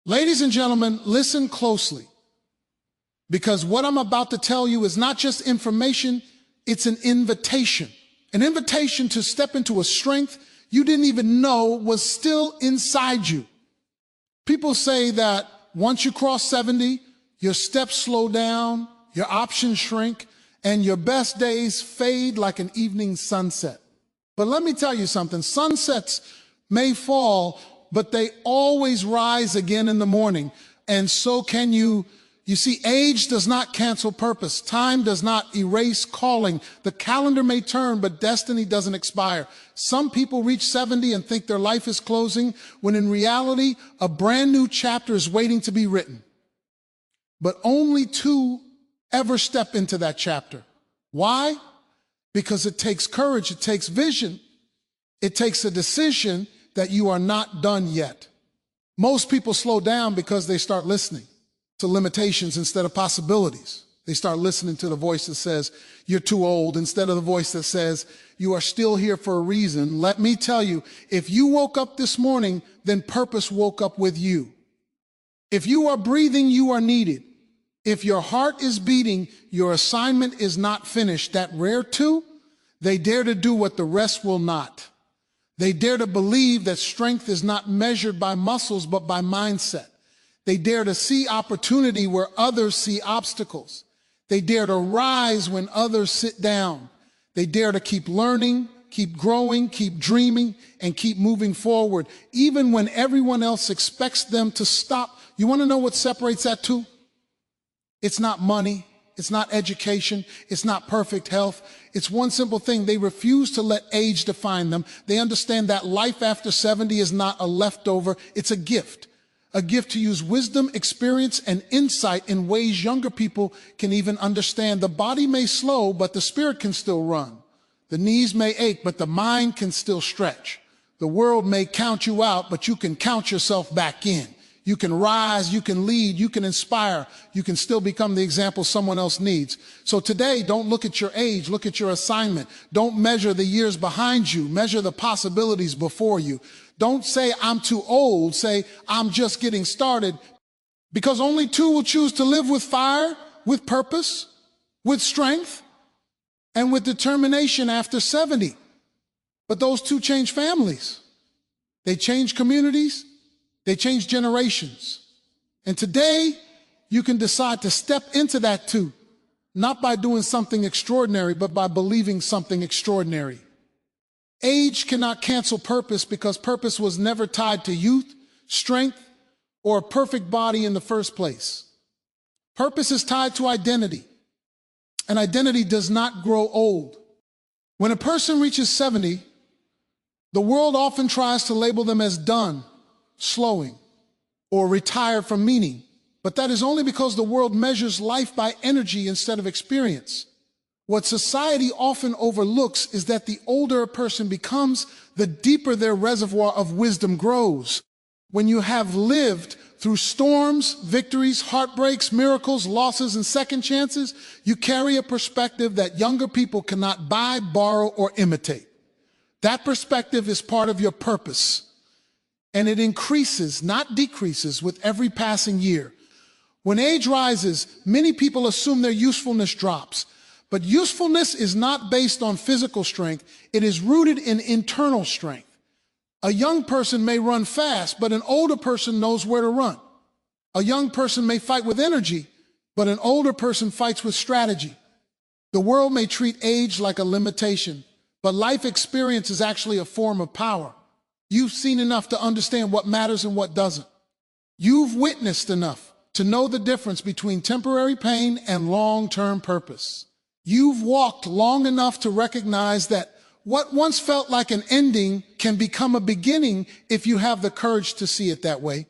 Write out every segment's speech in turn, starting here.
Ladies and gentlemen, listen closely, because what I'm about to tell you is not just information, it's an invitation. An invitation to step into a strength you didn't even know was still inside you. People say that once you cross 70, your steps slow down, your options shrink, and your best days fade like an evening sunset. But let me tell you something, sunsets may fall, but they always rise again in the morning. And so can you. You see, age does not cancel purpose. Time does not erase calling. The calendar may turn, but destiny doesn't expire. Some people reach 70 and think their life is closing, when in reality, a brand new chapter is waiting to be written. But only 2 ever step into that chapter. Why? Because it takes courage, it takes vision, it takes a decision that you are not done yet. Most people slow down because they start listening to limitations instead of possibilities. They start listening to the voice that says, you're too old, instead of the voice that says, you are still here for a reason. Let me tell you, if you woke up this morning, then purpose woke up with you. If you are breathing, you are needed. If your heart is beating, your assignment is not finished. That rare 2, they dare to do what the rest will not. They dare to believe that strength is not measured by muscles, but by mindset. They dare to see opportunity where others see obstacles. They dare to rise when others sit down. They dare to keep learning, keep growing, keep dreaming, and keep moving forward, even when everyone else expects them to stop. You want to know what separates that 2? It's not money. It's not education. It's not perfect health. It's one simple thing. They refuse to let age define them. They understand that life after 70 is not a leftover. It's a gift. A gift to use wisdom, experience, and insight in ways younger people can even understand. The body may slow, but the spirit can still run. The knees may ache, but the mind can still stretch. The world may count you out, but you can count yourself back in. You can rise, you can lead, you can inspire, you can still become the example someone else needs. So today, don't look at your age, look at your assignment. Don't measure the years behind you, measure the possibilities before you. Don't say, I'm too old, say, I'm just getting started, because only 2 will choose to live with fire, with purpose, with strength, and with determination after 70. But those 2 change families. They change communities. They change generations. And today, you can decide to step into that 2, not by doing something extraordinary, but by believing something extraordinary. Age cannot cancel purpose, because purpose was never tied to youth, strength, or a perfect body in the first place. Purpose is tied to identity, and identity does not grow old. When a person reaches 70, the world often tries to label them as done, slowing, or retired from meaning. But that is only because the world measures life by energy instead of experience. What society often overlooks is that the older a person becomes, the deeper their reservoir of wisdom grows. When you have lived through storms, victories, heartbreaks, miracles, losses, and second chances, you carry a perspective that younger people cannot buy, borrow, or imitate. That perspective is part of your purpose. And it increases, not decreases, with every passing year. When age rises, many people assume their usefulness drops. But usefulness is not based on physical strength. It is rooted in internal strength. A young person may run fast, but an older person knows where to run. A young person may fight with energy, but an older person fights with strategy. The world may treat age like a limitation, but life experience is actually a form of power. You've seen enough to understand what matters and what doesn't. You've witnessed enough to know the difference between temporary pain and long-term purpose. You've walked long enough to recognize that what once felt like an ending can become a beginning if you have the courage to see it that way.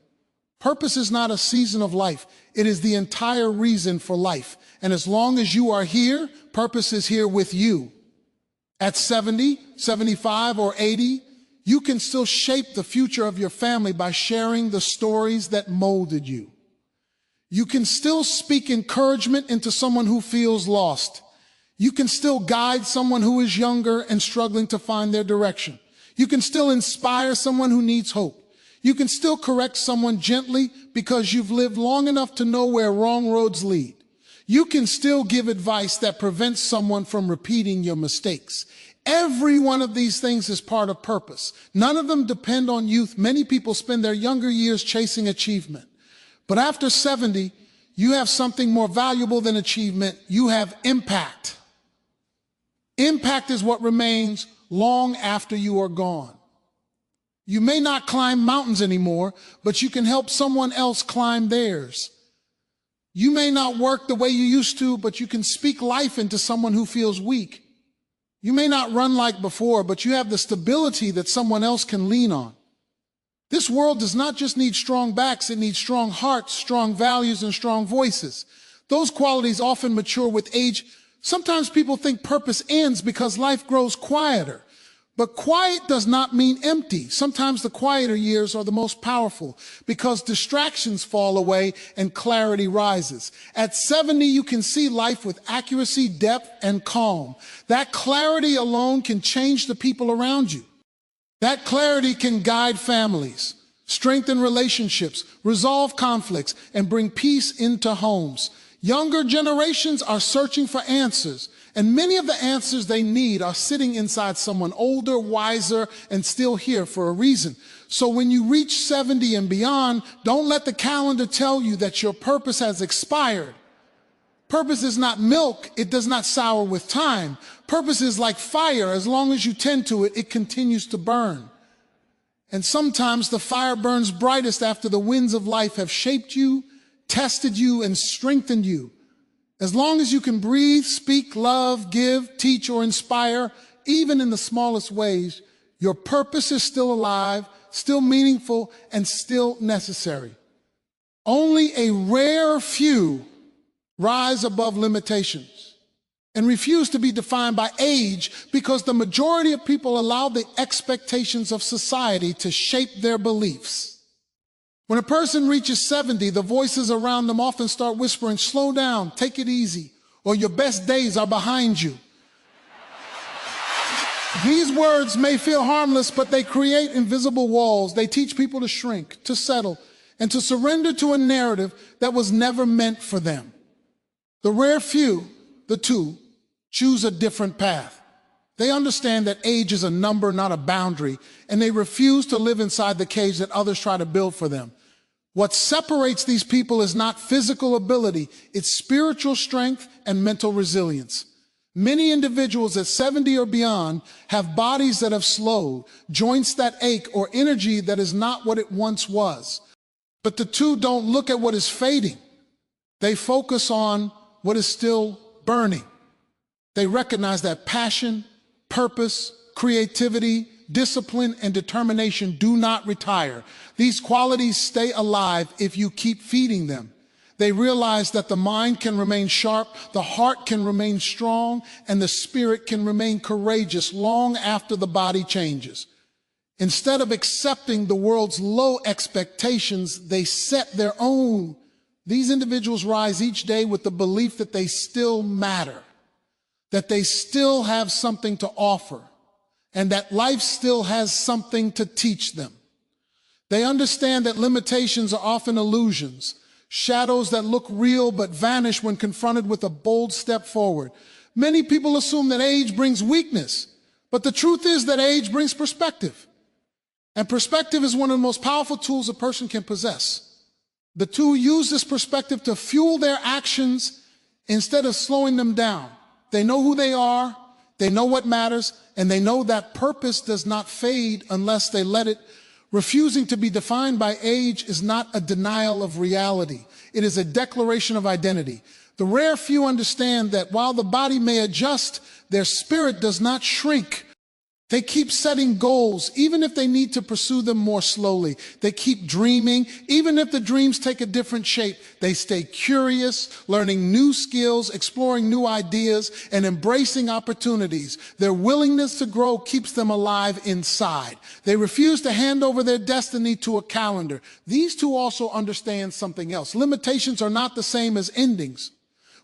Purpose is not a season of life. It is the entire reason for life. And as long as you are here, purpose is here with you. At 70, 75, or 80, you can still shape the future of your family by sharing the stories that molded you. You can still speak encouragement into someone who feels lost. You can still guide someone who is younger and struggling to find their direction. You can still inspire someone who needs hope. You can still correct someone gently, because you've lived long enough to know where wrong roads lead. You can still give advice that prevents someone from repeating your mistakes. Every one of these things is part of purpose. None of them depend on youth. Many people spend their younger years chasing achievement. But after 70, you have something more valuable than achievement. You have impact. Impact is what remains long after you are gone. You may not climb mountains anymore, but you can help someone else climb theirs. You may not work the way you used to, but you can speak life into someone who feels weak. You may not run like before, but you have the stability that someone else can lean on. This world does not just need strong backs, it needs strong hearts, strong values, and strong voices. Those qualities often mature with age. Sometimes people think purpose ends because life grows quieter. But quiet does not mean empty. Sometimes the quieter years are the most powerful because distractions fall away and clarity rises. At 70, you can see life with accuracy, depth, and calm. That clarity alone can change the people around you. That clarity can guide families, strengthen relationships, resolve conflicts, and bring peace into homes. Younger generations are searching for answers, and many of the answers they need are sitting inside someone older, wiser, and still here for a reason. So when you reach 70 and beyond, don't let the calendar tell you that your purpose has expired. Purpose is not milk. It does not sour with time. Purpose is like fire. As long as you tend to it, it continues to burn. And sometimes the fire burns brightest after the winds of life have shaped you, tested you, and strengthened you. As long as you can breathe, speak, love, give, teach, or inspire, even in the smallest ways, your purpose is still alive, still meaningful, and still necessary. Only a rare few rise above limitations and refuse to be defined by age because the majority of people allow the expectations of society to shape their beliefs. When a person reaches 70, the voices around them often start whispering, "Slow down, take it easy," or "Your best days are behind you." These words may feel harmless, but they create invisible walls. They teach people to shrink, to settle, and to surrender to a narrative that was never meant for them. The rare few, the two, choose a different path. They understand that age is a number, not a boundary, and they refuse to live inside the cage that others try to build for them. What separates these people is not physical ability, it's spiritual strength and mental resilience. Many individuals at 70 or beyond have bodies that have slowed, joints that ache, or energy that is not what it once was. But the two don't look at what is fading. They focus on what is still burning. They recognize that passion, purpose, creativity, discipline, and determination do not retire. These qualities stay alive if you keep feeding them. They realize that the mind can remain sharp, the heart can remain strong, and the spirit can remain courageous long after the body changes. Instead of accepting the world's low expectations, they set their own. These individuals rise each day with the belief that they still matter, that they still have something to offer, and that life still has something to teach them. They understand that limitations are often illusions, shadows that look real but vanish when confronted with a bold step forward. Many people assume that age brings weakness, but the truth is that age brings perspective. And perspective is one of the most powerful tools a person can possess. The two use this perspective to fuel their actions instead of slowing them down. They know who they are, they know what matters, and they know that purpose does not fade unless they let it. Refusing to be defined by age is not a denial of reality. It is a declaration of identity. The rare few understand that while the body may adjust, their spirit does not shrink. They keep setting goals, even if they need to pursue them more slowly. They keep dreaming, even if the dreams take a different shape. They stay curious, learning new skills, exploring new ideas, and embracing opportunities. Their willingness to grow keeps them alive inside. They refuse to hand over their destiny to a calendar. These two also understand something else. Limitations are not the same as endings.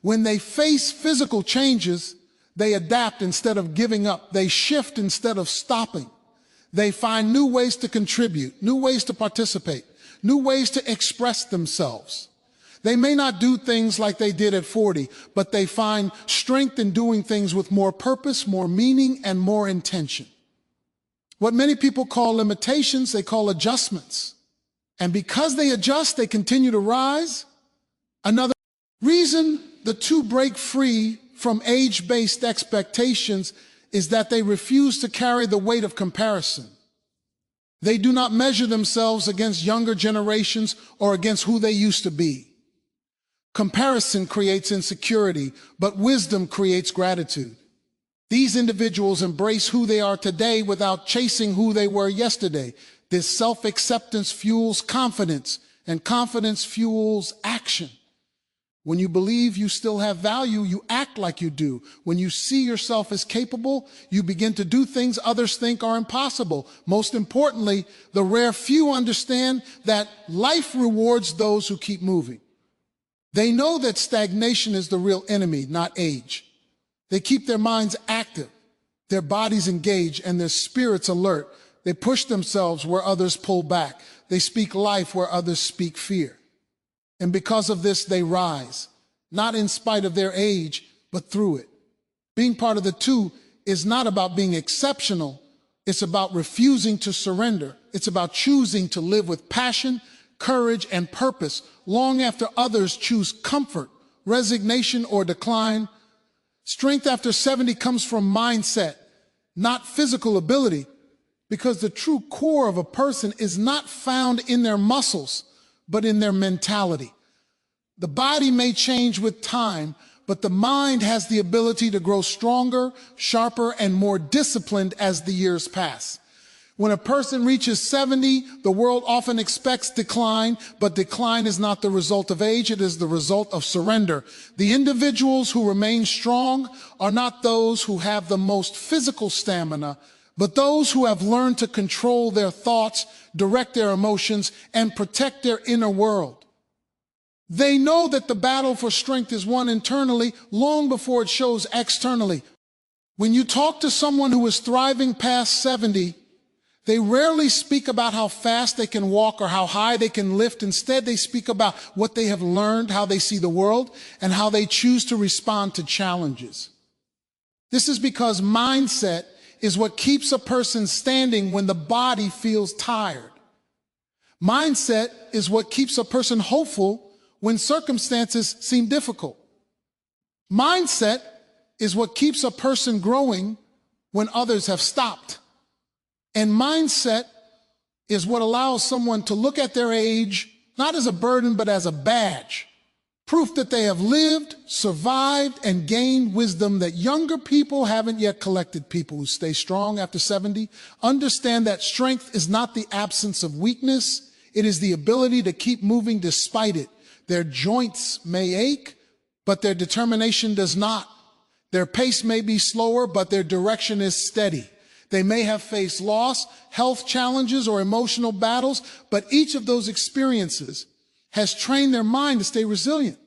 When they face physical changes, they adapt instead of giving up. They shift instead of stopping. They find new ways to contribute, new ways to participate. new ways to express themselves. They may not do things like they did at 40, but they find strength in doing things with more purpose, more meaning, and more intention. What many people call limitations, they call adjustments. And because they adjust, they continue to rise. Another reason the two break free from age-based expectations is that they refuse to carry the weight of comparison. They do not measure themselves against younger generations or against who they used to be. Comparison creates insecurity, but wisdom creates gratitude. These individuals embrace who they are today without chasing who they were yesterday. This self-acceptance fuels confidence, and confidence fuels action. When you believe you still have value, you act like you do. When you see yourself as capable, you begin to do things others think are impossible. Most importantly, the rare few understand that life rewards those who keep moving. They know that stagnation is the real enemy, not age. They keep their minds active, their bodies engaged, and their spirits alert. They push themselves where others pull back. They speak life where others speak fear. And because of this, they rise, not in spite of their age, but through it. Being part of the two is not about being exceptional. It's about refusing to surrender. It's about choosing to live with passion, courage, and purpose long after others choose comfort, resignation, or decline. Strength after 70 comes from mindset, not physical ability, because the true core of a person is not found in their muscles, but in their mentality. The body may change with time, but the mind has the ability to grow stronger, sharper, and more disciplined as the years pass. When a person reaches 70, the world often expects decline, but decline is not the result of age, it is the result of surrender. The individuals who remain strong are not those who have the most physical stamina, but those who have learned to control their thoughts, direct their emotions, and protect their inner world. They know that the battle for strength is won internally long before it shows externally. When you talk to someone who is thriving past 70, they rarely speak about how fast they can walk or how high they can lift. Instead, they speak about what they have learned, how they see the world, and how they choose to respond to challenges. This is because mindset is what keeps a person standing when the body feels tired. Mindset is what keeps a person hopeful when circumstances seem difficult. Mindset is what keeps a person growing when others have stopped. And mindset is what allows someone to look at their age not as a burden, but as a badge. Proof that they have lived, survived, and gained wisdom that younger people haven't yet collected. People who stay strong after 70 understand that strength is not the absence of weakness. It is the ability to keep moving despite it. Their joints may ache, but their determination does not. Their pace may be slower, but their direction is steady. They may have faced loss, health challenges, or emotional battles, but each of those experiences has trained their mind to stay resilient.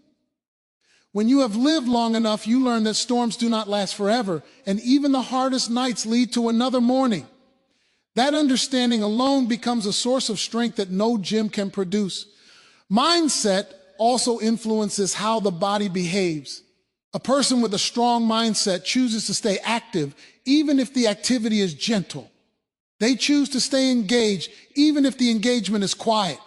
When you have lived long enough, you learn that storms do not last forever, and even the hardest nights lead to another morning. That understanding alone becomes a source of strength that no gym can produce. Mindset also influences how the body behaves. A person with a strong mindset chooses to stay active even if the activity is gentle. They choose to stay engaged even if the engagement is quiet.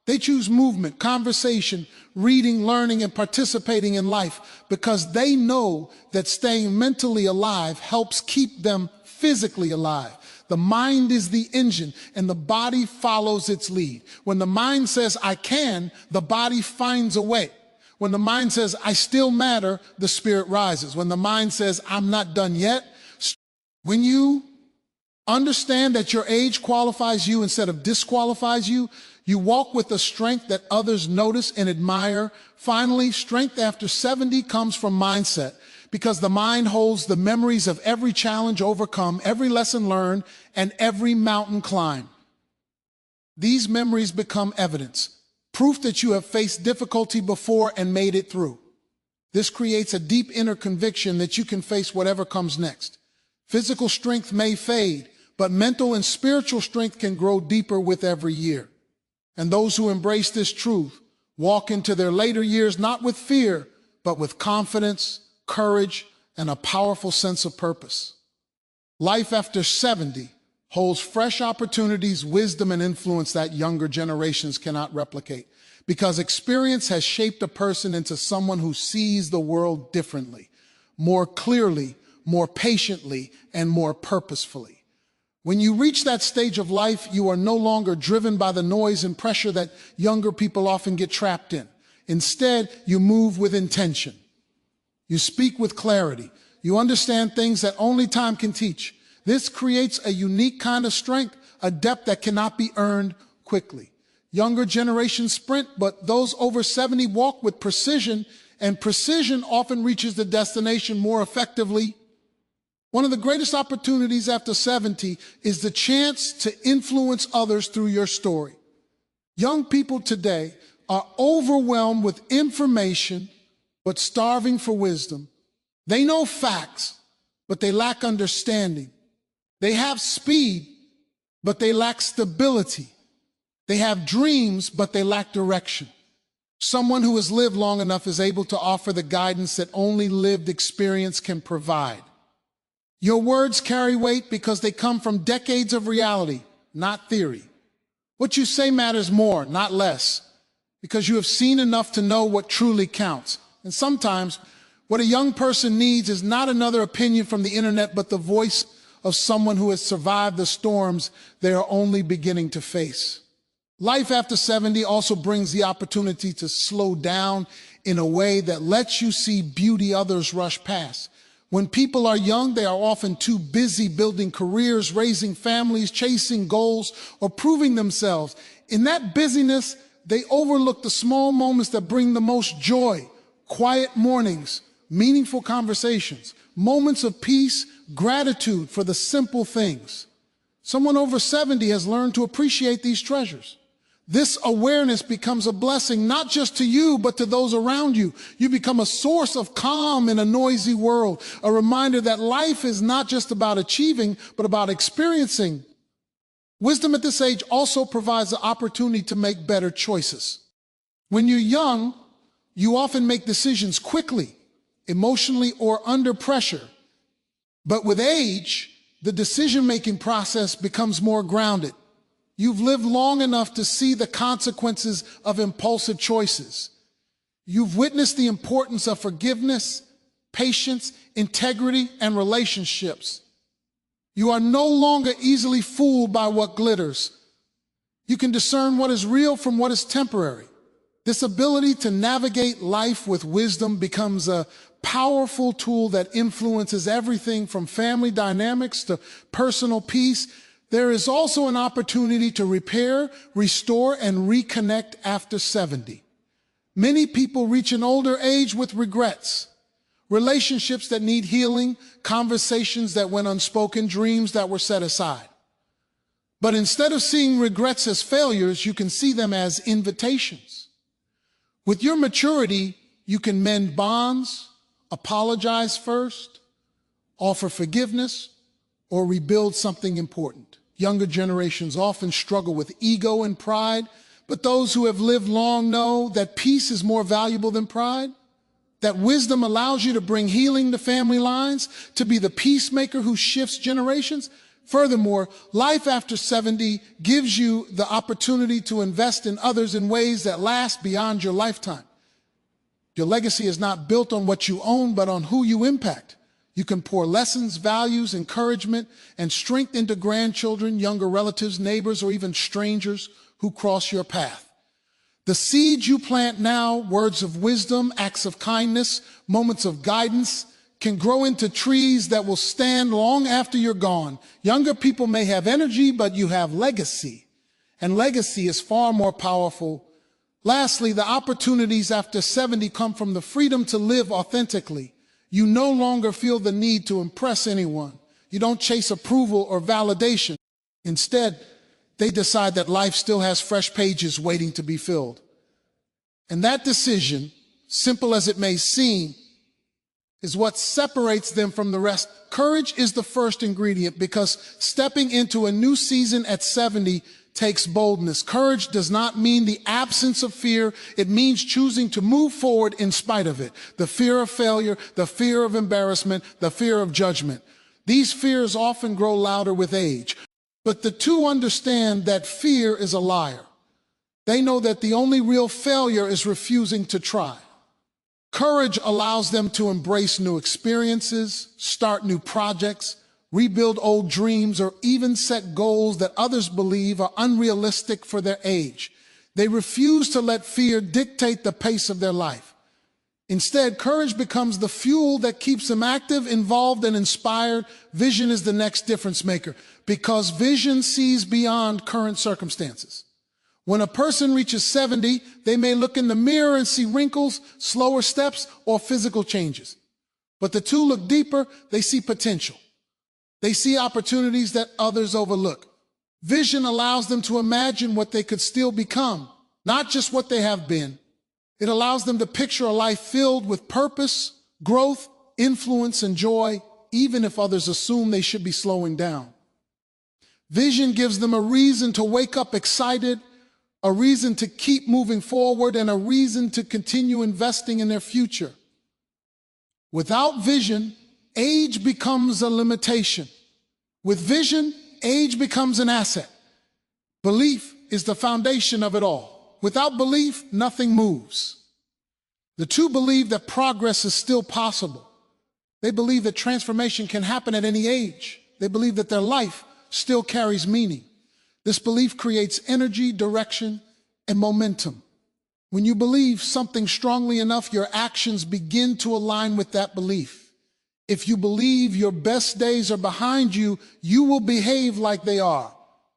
They choose movement, conversation, reading, learning, and participating in life because they know that staying mentally alive helps keep them physically alive. The mind is the engine, and the body follows its lead. When the mind says, I can, the body finds a way. When the mind says, I still matter, the spirit rises. When the mind says, I'm not done yet, when you understand that your age qualifies you instead of disqualifies you, you walk with a strength that others notice and admire. Finally, strength after 70 comes from mindset, because the mind holds the memories of every challenge overcome, every lesson learned, and every mountain climbed. These memories become evidence, proof that you have faced difficulty before and made it through. This creates a deep inner conviction that you can face whatever comes next. Physical strength may fade, but mental and spiritual strength can grow deeper with every year. And those who embrace this truth walk into their later years not with fear, but with confidence, courage, and a powerful sense of purpose. Life after 70 holds fresh opportunities, wisdom, and influence that younger generations cannot replicate, because experience has shaped a person into someone who sees the world differently, more clearly, more patiently, and more purposefully. When you reach that stage of life, you are no longer driven by the noise and pressure that younger people often get trapped in. Instead, you move with intention. You speak with clarity. You understand things that only time can teach. This creates a unique kind of strength, a depth that cannot be earned quickly. Younger generations sprint, but those over 70 walk with precision, and precision often reaches the destination more effectively. One of the greatest opportunities after 70 is the chance to influence others through your story. Young people today are overwhelmed with information, but starving for wisdom. They know facts, but they lack understanding. They have speed, but they lack stability. They have dreams, but they lack direction. Someone who has lived long enough is able to offer the guidance that only lived experience can provide. Your words carry weight because they come from decades of reality, not theory. What you say matters more, not less, because you have seen enough to know what truly counts. And sometimes what a young person needs is not another opinion from the internet, but the voice of someone who has survived the storms they are only beginning to face. Life after 70 also brings the opportunity to slow down in a way that lets you see beauty others rush past. When people are young, they are often too busy building careers, raising families, chasing goals, or proving themselves. In that busyness, they overlook the small moments that bring the most joy, quiet mornings, meaningful conversations, moments of peace, gratitude for the simple things. Someone over 70 has learned to appreciate these treasures. This awareness becomes a blessing, not just to you, but to those around you. You become a source of calm in a noisy world, a reminder that life is not just about achieving, but about experiencing. Wisdom at this age also provides the opportunity to make better choices. When you're young, you often make decisions quickly, emotionally, or under pressure. But with age, the decision-making process becomes more grounded. You've lived long enough to see the consequences of impulsive choices. You've witnessed the importance of forgiveness, patience, integrity, and relationships. You are no longer easily fooled by what glitters. You can discern what is real from what is temporary. This ability to navigate life with wisdom becomes a powerful tool that influences everything from family dynamics to personal peace. There is also an opportunity to repair, restore, and reconnect after 70. Many people reach an older age with regrets, relationships that need healing, conversations that went unspoken, dreams that were set aside. But instead of seeing regrets as failures, you can see them as invitations. With your maturity, you can mend bonds, apologize first, offer forgiveness, or rebuild something important. Younger generations often struggle with ego and pride, but those who have lived long know that peace is more valuable than pride, that wisdom allows you to bring healing to family lines, to be the peacemaker who shifts generations. Furthermore, life after 70 gives you the opportunity to invest in others in ways that last beyond your lifetime. Your legacy is not built on what you own, but on who you impact. You can pour lessons, values, encouragement, and strength into grandchildren, younger relatives, neighbors, or even strangers who cross your path. The seeds you plant now, words of wisdom, acts of kindness, moments of guidance, can grow into trees that will stand long after you're gone. Younger people may have energy, but you have legacy, and legacy is far more powerful. Lastly, the opportunities after 70 come from the freedom to live authentically. You no longer feel the need to impress anyone. You don't chase approval or validation. Instead, they decide that life still has fresh pages waiting to be filled. And that decision, simple as it may seem, is what separates them from the rest. Courage is the first ingredient, because stepping into a new season at 70 takes boldness. Courage does not mean the absence of fear. It means choosing to move forward in spite of it. The fear of failure, the fear of embarrassment, the fear of judgment. These fears often grow louder with age. But the two understand that fear is a liar. They know that the only real failure is refusing to try. Courage allows them to embrace new experiences, start new projects, rebuild old dreams, or even set goals that others believe are unrealistic for their age. They refuse to let fear dictate the pace of their life. Instead, courage becomes the fuel that keeps them active, involved, and inspired. Vision is the next difference maker, because vision sees beyond current circumstances. When a person reaches 70, they may look in the mirror and see wrinkles, slower steps, or physical changes. But the two look deeper, they see potential. They see opportunities that others overlook. Vision allows them to imagine what they could still become, not just what they have been. It allows them to picture a life filled with purpose, growth, influence, and joy, even if others assume they should be slowing down. Vision gives them a reason to wake up excited, a reason to keep moving forward, and a reason to continue investing in their future. Without vision, age becomes a limitation. With vision, age becomes an asset. Belief is the foundation of it all. Without belief, nothing moves. The two believe that progress is still possible. They believe that transformation can happen at any age. They believe that their life still carries meaning. This belief creates energy, direction, and momentum. When you believe something strongly enough, your actions begin to align with that belief. If you believe your best days are behind you, you will behave like they are.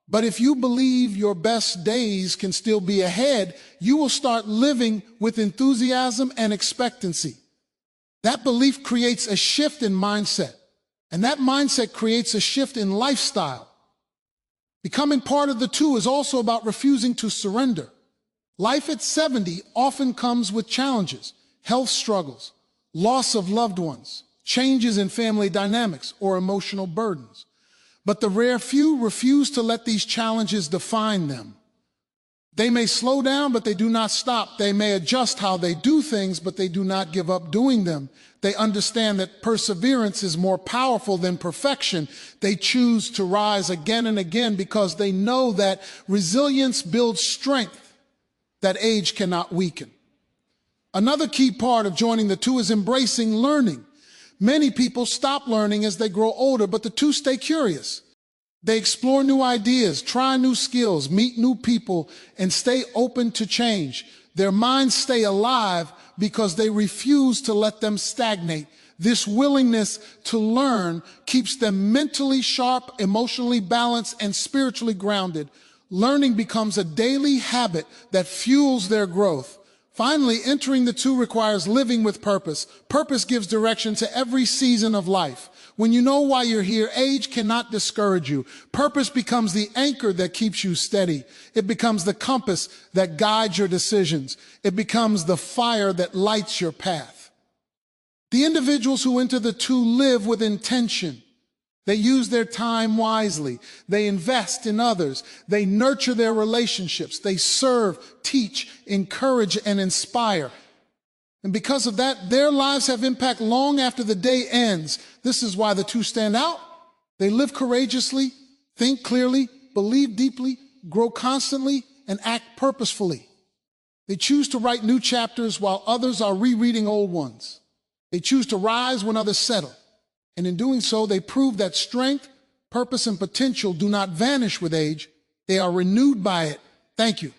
But if you believe your best days can still be ahead, you will start living with enthusiasm and expectancy. That belief creates a shift in mindset, and that mindset creates a shift in lifestyle. Becoming part of the two is also about refusing to surrender. Life at 70 often comes with challenges, health struggles, loss of loved ones, changes in family dynamics, or emotional burdens. But the rare few refuse to let these challenges define them. They may slow down, but they do not stop. They may adjust how they do things, but they do not give up doing them. They understand that perseverance is more powerful than perfection. They choose to rise again and again because they know that resilience builds strength that age cannot weaken. Another key part of joining the two is embracing learning. Many people stop learning as they grow older, but the two stay curious. They explore new ideas, try new skills, meet new people, and stay open to change. Their minds stay alive because they refuse to let them stagnate. This willingness to learn keeps them mentally sharp, emotionally balanced, and spiritually grounded. Learning becomes a daily habit that fuels their growth. Finally, entering the two requires living with purpose. Purpose gives direction to every season of life. When you know why you're here, age cannot discourage you. Purpose becomes the anchor that keeps you steady. It becomes the compass that guides your decisions. It becomes the fire that lights your path. The individuals who enter the two live with intention. They use their time wisely. They invest in others. They nurture their relationships. They serve, teach, encourage, and inspire. And because of that, their lives have impact long after the day ends. This is why the two stand out. They live courageously, think clearly, believe deeply, grow constantly, and act purposefully. They choose to write new chapters while others are rereading old ones. They choose to rise when others settle. And in doing so, they prove that strength, purpose, and potential do not vanish with age. They are renewed by it. Thank you.